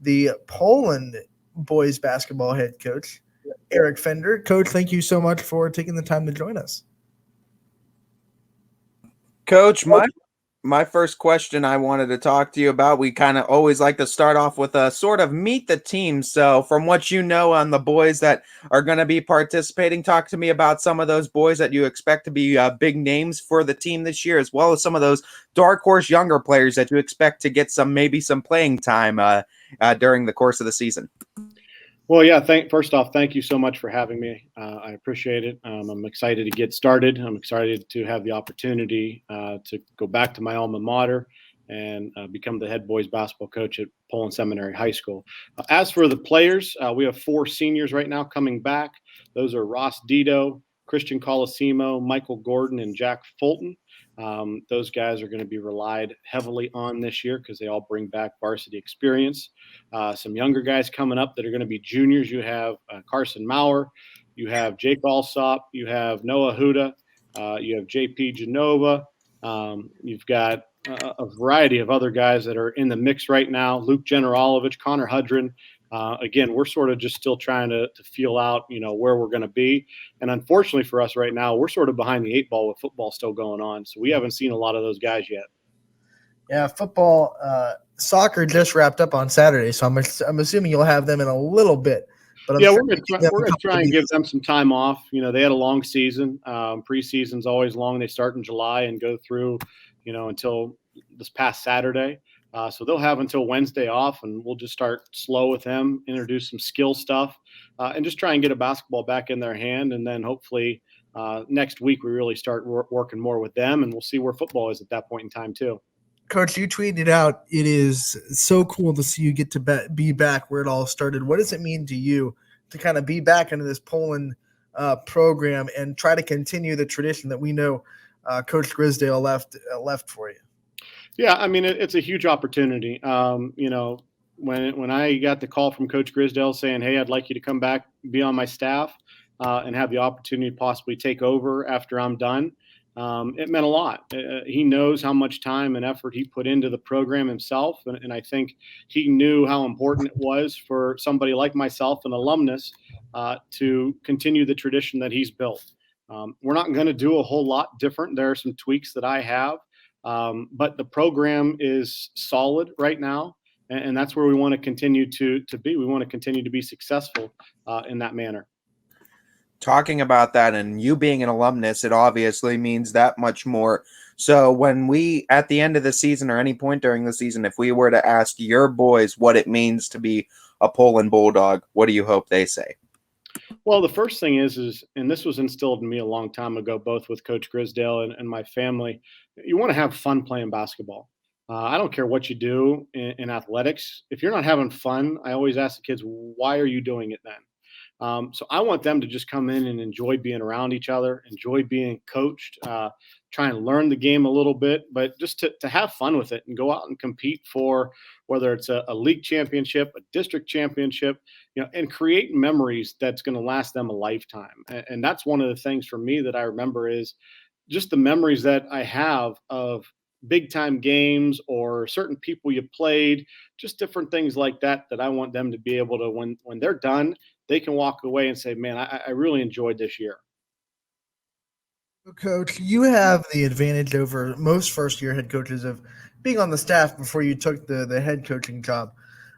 the Poland boys basketball head coach, Eric Fender. Coach, thank you so much for taking the time to join us. Coach, my first question I wanted to talk to you about, we kind of always like to start off with a sort of meet the team. So from what you know on the boys that are going to be participating, talk to me about some of those boys that you expect to be big names for the team this year, as well as some of those dark horse younger players that you expect to get maybe some playing time during the course of the season. Well, yeah, first off, thank you so much for having me. I appreciate it. I'm excited to get started. I'm excited to have the opportunity to go back to my alma mater and become the head boys basketball coach at Poland Seminary High School. As for the players, we have 4 seniors right now coming back. Those are Ross Dido, Christian Colosimo, Michael Gordon, and Jack Fulton. Those guys are going to be relied heavily on this year because they all bring back varsity experience. Some younger guys coming up that are going to be juniors. You have Carson Maurer, you have Jake Alsop, you have Noah Huda, you have JP Genova. You've got a variety of other guys that are in the mix right now. Luke Generalovic, Connor Hudrin. Again, we're sort of just still trying to feel out, where we're going to be. And unfortunately for us right now, we're sort of behind the 8 ball with football still going on. So we haven't seen a lot of those guys yet. Yeah, football, soccer just wrapped up on Saturday, so I'm assuming you'll have them in a little bit. But we're going to try and give them some time off. They had a long season. Preseason's always long. They start in July and go through, until this past Saturday. So they'll have until Wednesday off, and we'll just start slow with them, introduce some skill stuff, and just try and get a basketball back in their hand. And then hopefully next week we really start working more with them, and we'll see where football is at that point in time too. Coach, you tweeted out, it is so cool to see you get to be back where it all started. What does it mean to you to kind of be back into this Poland program and try to continue the tradition that we know Coach Grisdale left for you? Yeah, I mean, it's a huge opportunity. When I got the call from Coach Grisdale saying, hey, I'd like you to come back, be on my staff, and have the opportunity to possibly take over after I'm done, it meant a lot. He knows how much time and effort he put into the program himself, and I think he knew how important it was for somebody like myself, an alumnus, to continue the tradition that he's built. We're not going to do a whole lot different. There are some tweaks that I have, but the program is solid right now, and that's where we want to continue to be. We want to continue to be successful in that manner. Talking about that and you being an alumnus, it obviously means that much more. So when we, at the end of the season or any point during the season, if we were to ask your boys what it means to be a Poland Bulldog, what do you hope they say? Well, the first thing is, and this was instilled in me a long time ago, both with Coach Grisdale and my family, you want to have fun playing basketball. I don't care what you do in athletics. If you're not having fun, I always ask the kids, why are you doing it then? So I want them to just come in and enjoy being around each other, enjoy being coached, try and learn the game a little bit, but just to have fun with it and go out and compete for whether it's a league championship, a district championship, and create memories that's going to last them a lifetime. And that's one of the things for me that I remember is just the memories that I have of big time games or certain people you played, just different things like that I want them to be able to, when they're done, they can walk away and say, man, I really enjoyed this year. Coach, you have the advantage over most first-year head coaches of being on the staff before you took the head coaching job.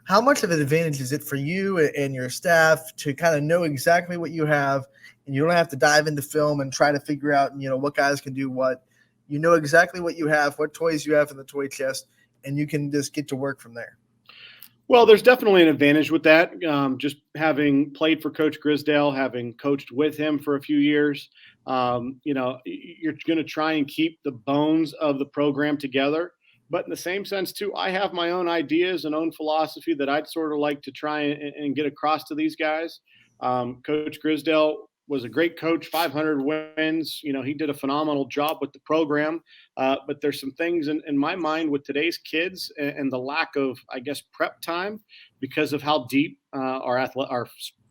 How much of an advantage is it for you and your staff to kind of know exactly what you have, and you don't have to dive into film and try to figure out, what guys can do what? You know exactly what you have, what toys you have in the toy chest, and you can just get to work from there. Well, there's definitely an advantage with that. Just having played for Coach Grisdale, having coached with him for a few years, you're going to try and keep the bones of the program together. But in the same sense, too, I have my own ideas and own philosophy that I'd sort of like to try and get across to these guys. Coach Grisdale was a great coach, 500 wins. He did a phenomenal job with the program. But there's some things in my mind with today's kids and the lack of, I guess, prep time because of how deep our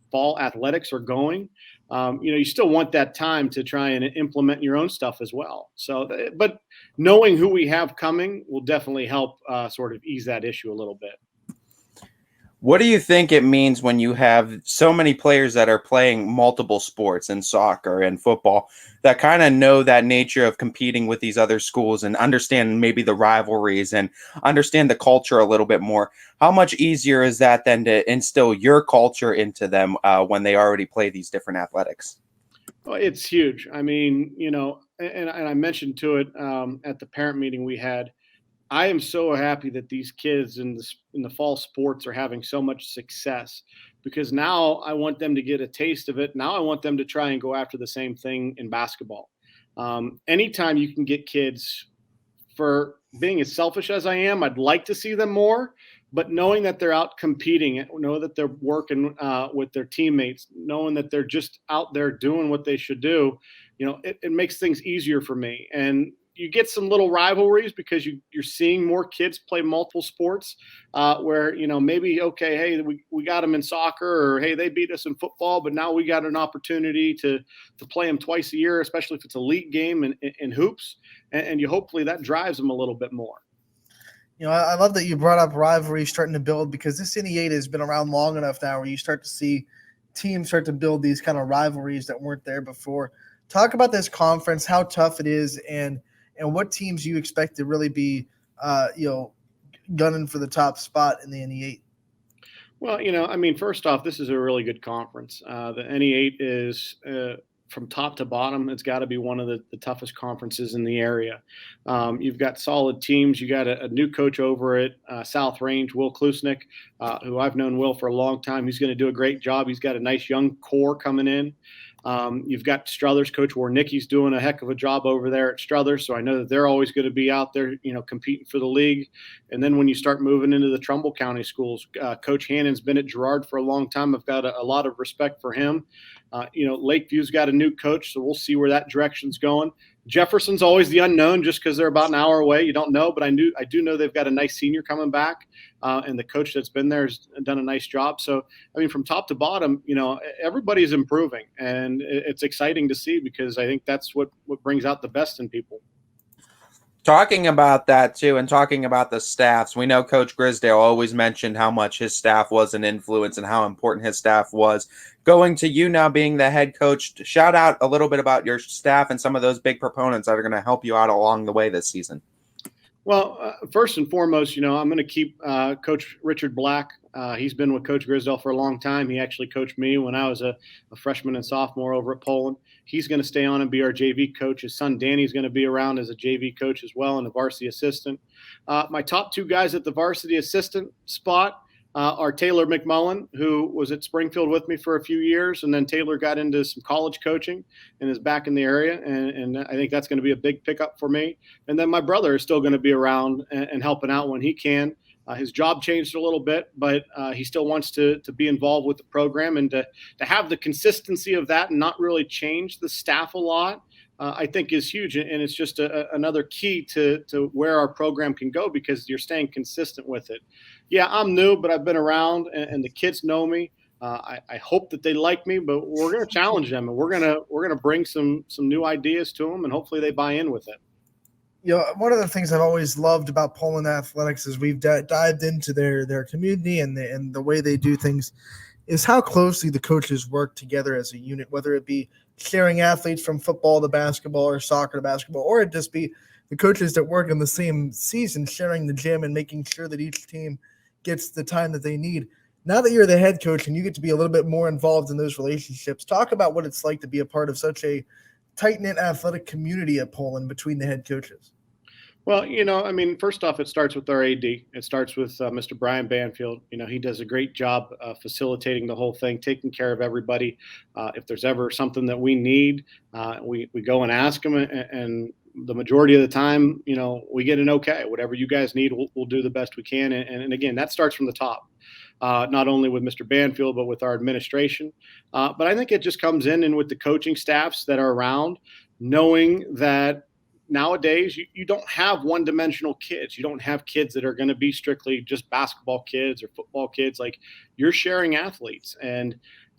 fall athletics are going. You still want that time to try and implement your own stuff as well. So, but knowing who we have coming will definitely help sort of ease that issue a little bit. What do you think it means when you have so many players that are playing multiple sports in soccer and football that kind of know that nature of competing with these other schools and understand maybe the rivalries and understand the culture a little bit more? How much easier is that than to instill your culture into them when they already play these different athletics? Well, it's huge. I mean, and I mentioned to it at the parent meeting we had. I am so happy that these kids in the fall sports are having so much success because now I want them to get a taste of it. Now I want them to try and go after the same thing in basketball. Anytime you can get kids, for being as selfish as I am, I'd like to see them more. But knowing that they're out competing, know that they're working with their teammates, knowing that they're just out there doing what they should do, it makes things easier for me. And you get some little rivalries because you're seeing more kids play multiple sports where, maybe, okay, hey, we got them in soccer, or hey, they beat us in football, but now we got an opportunity to play them twice a year, especially if it's a league game in hoops. And you hopefully that drives them a little bit more. I love that you brought up rivalry starting to build, because this NE8 has been around long enough now where you start to see teams start to build these kind of rivalries that weren't there before. Talk about this conference, how tough it is, and what teams you expect to really be, gunning for the top spot in the NE8. Well, first off, this is a really good conference. The NE8 is from top to bottom, it's got to be one of the toughest conferences in the area. You've got solid teams. You got a new coach over at South Range, Will Klusnick, who I've known Will for a long time. He's going to do a great job. He's got a nice young core coming in. You've got Struthers, Coach Warnicki's doing a heck of a job over there at Struthers, so I know that they're always going to be out there, competing for the league. And then when you start moving into the Trumbull County schools, Coach Hannon's been at Girard for a long time. I've got a lot of respect for him. Lakeview's got a new coach, so we'll see where that direction's going. Jefferson's always the unknown just because they're about an hour away. You don't know, but I do know they've got a nice senior coming back, and the coach that's been there has done a nice job. So, from top to bottom, everybody's improving, and it's exciting to see because I think that's what brings out the best in people. Talking about that too, and talking about the staffs, we know Coach Grisdale always mentioned how much his staff was an influence and how important his staff was. Going to you now being the head coach, shout out a little bit about your staff and some of those big proponents that are going to help you out along the way this season. Well, first and foremost, I'm going to keep Coach Richard Black. He's been with Coach Grisdale for a long time. He actually coached me when I was a freshman and sophomore over at Poland. He's going to stay on and be our JV coach. His son Danny's going to be around as a JV coach as well and a varsity assistant. My top two guys at the varsity assistant spot are Taylor McMullen, who was at Springfield with me for a few years, and then Taylor got into some college coaching and is back in the area, and I think that's going to be a big pickup for me. And then my brother is still going to be around and helping out when he can. His job changed a little bit, but he still wants to be involved with the program, and to have the consistency of that and not really change the staff a lot, I think is huge. And it's just another key to where our program can go because you're staying consistent with it. Yeah, I'm new, but I've been around, and the kids know me. I hope that they like me, but we're going to challenge them, and we're going to bring some new ideas to them, and hopefully they buy in with it. One of the things I've always loved about Poland athletics is we've dived into their community and the way they do things is how closely the coaches work together as a unit, whether it be sharing athletes from football to basketball or soccer to basketball, or it just be the coaches that work in the same season sharing the gym and making sure that each team gets the time that they need. Now that you're the head coach and you get to be a little bit more involved in those relationships, talk about what it's like to be a part of such a tight-knit athletic community at Poland between the head coaches. Well, first off, it starts with our AD. It starts with Mr. Brian Banfield. He does a great job facilitating the whole thing, taking care of everybody. If there's ever something that we need, we go and ask him, and the majority of the time, we get an okay. Whatever you guys need, we'll do the best we can. And again, that starts from the top, not only with Mr. Banfield, but with our administration. But I think it just comes in and with the coaching staffs that are around, knowing that nowadays you don't have one-dimensional kids. You don't have kids that are going to be strictly just basketball kids or football kids. Like, you're sharing athletes, and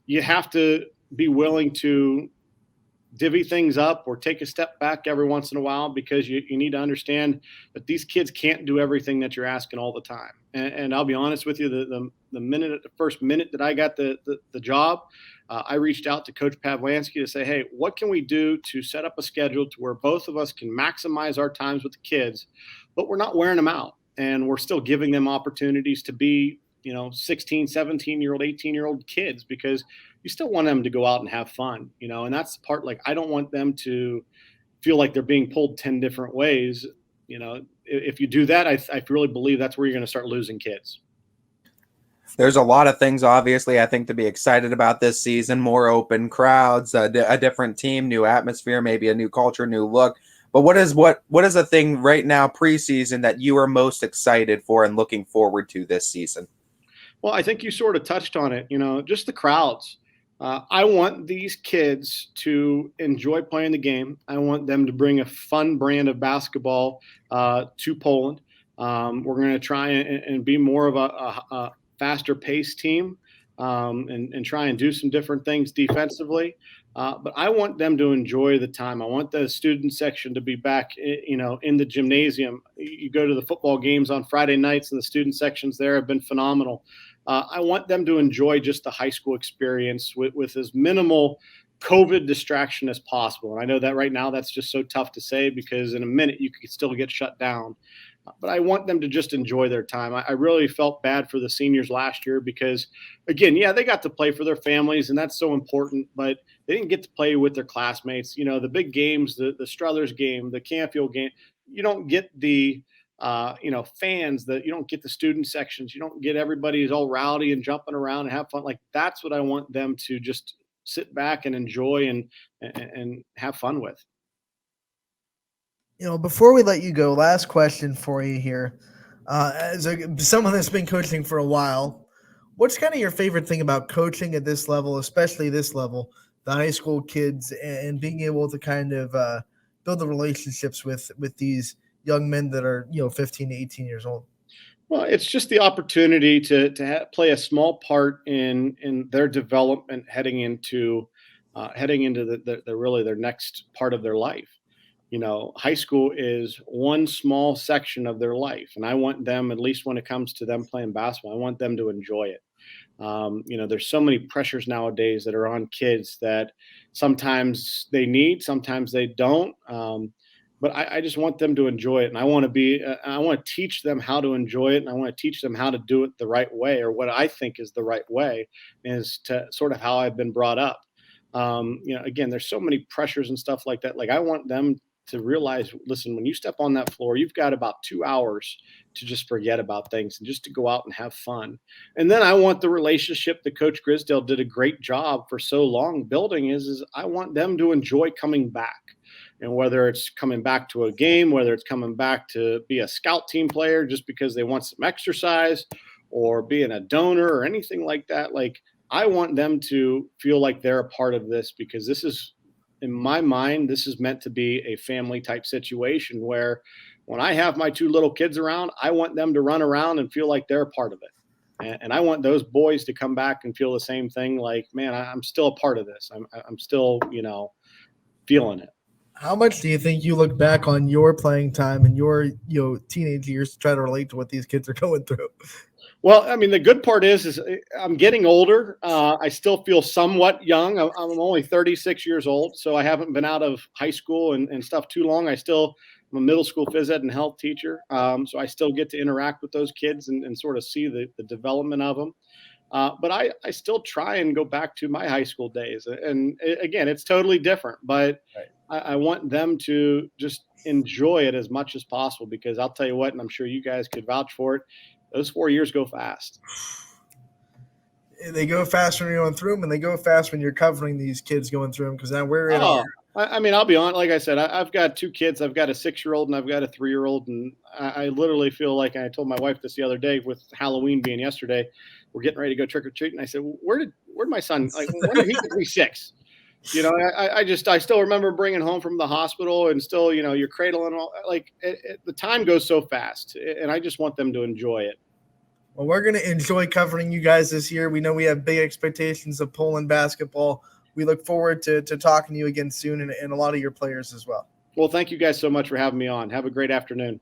you have to be willing to divvy things up or take a step back every once in a while, because you need to understand that these kids can't do everything that you're asking all the time. And I'll be honest with you, the first minute that I got the job, I reached out to Coach Pavlansky to say, hey, what can we do to set up a schedule to where both of us can maximize our times with the kids, but we're not wearing them out and we're still giving them opportunities to be, 16, 17-year-old, 18-year-old kids, because you still want them to go out and have fun, and that's the part, like, I don't want them to feel like they're being pulled 10 different ways. If you do that, I really believe that's where you're going to start losing kids. There's a lot of things, obviously, I think, to be excited about this season. More open crowds, a different team, new atmosphere, maybe a new culture, new look. But what is a thing right now, preseason, that you are most excited for and looking forward to this season? Well, I think you sort of touched on it, just the crowds. I want these kids to enjoy playing the game. I want them to bring a fun brand of basketball to Poland. We're going to try and be more of a faster paced team and try and do some different things defensively. But I want them to enjoy the time. I want the student section to be back, in the gymnasium. You go to the football games on Friday nights, and the student sections there have been phenomenal. I want them to enjoy just the high school experience with as minimal COVID distraction as possible. And I know that right now that's just so tough to say, because in a minute you could still get shut down. But I want them to just enjoy their time. I really felt bad for the seniors last year because, again, yeah, they got to play for their families, and that's so important, but they didn't get to play with their classmates. The big games, the Struthers game, the Canfield game, you don't get the fans, that you don't get the student sections. You don't get everybody is all rowdy and jumping around and have fun. Like, that's what I want them to just sit back and enjoy and have fun with. Before we let you go, last question for you here. As someone that's been coaching for a while, what's kind of your favorite thing about coaching at this level, especially this level, the high school kids, and being able to kind of build the relationships with these young men that are 15 to 18 years old? Well, it's just the opportunity to play a small part in their development heading into really their next part of their life. High school is one small section of their life, and I want them, at least when it comes to them playing basketball, I want them to enjoy it. There's so many pressures nowadays that are on kids that sometimes they need, sometimes they don't. But I just want them to enjoy it, and I want to teach them how to enjoy it, and I want to teach them how to do it the right way, or what I think is the right way, is to sort of how I've been brought up. Again, there's so many pressures and stuff like that. Like, I want them to realize, listen, when you step on that floor, you've got about 2 hours to just forget about things and just to go out and have fun. And then I want the relationship that Coach Grisdale did a great job for so long building is I want them to enjoy coming back. And whether it's coming back to a game, whether it's coming back to be a scout team player just because they want some exercise, or being a donor or anything like that, like, I want them to feel like they're a part of this, because this is, in my mind, this is meant to be a family type situation where when I have my 2 little kids around, I want them to run around and feel like they're a part of it. And I want those boys to come back and feel the same thing. Like, man, I'm still a part of this. I'm still, feeling it. How much do you think you look back on your playing time and your teenage years to try to relate to what these kids are going through? Well, I mean, the good part is I'm getting older. I still feel somewhat young. I'm only 36 years old, so I haven't been out of high school and stuff too long. I'm a middle school phys ed and health teacher, so I still get to interact with those kids and sort of see the development of them. But I still try and go back to my high school days. And again, it's totally different, but right. I want them to just enjoy it as much as possible, because I'll tell you what, and I'm sure you guys could vouch for it, those 4 years go fast. They go fast when you're going through them, and they go fast when you're covering these kids going through them, because now we're in I mean, I'll be honest. Like I said, I've got 2 kids. I've got a 6-year-old and I've got a 3-year-old. And I literally feel like, and I told my wife this the other day, with Halloween being yesterday, we're getting ready to go trick or treat. And I said, where'd my son, like, when did he get to be 6? I still remember bringing home from the hospital, and still, you're cradling all, like, the time goes so fast, and I just want them to enjoy it. Well, we're going to enjoy covering you guys this year. We know we have big expectations of Poland basketball we look forward to talking to you again soon, and a lot of your players as well. Well, thank you guys so much for having me on. Have a great afternoon.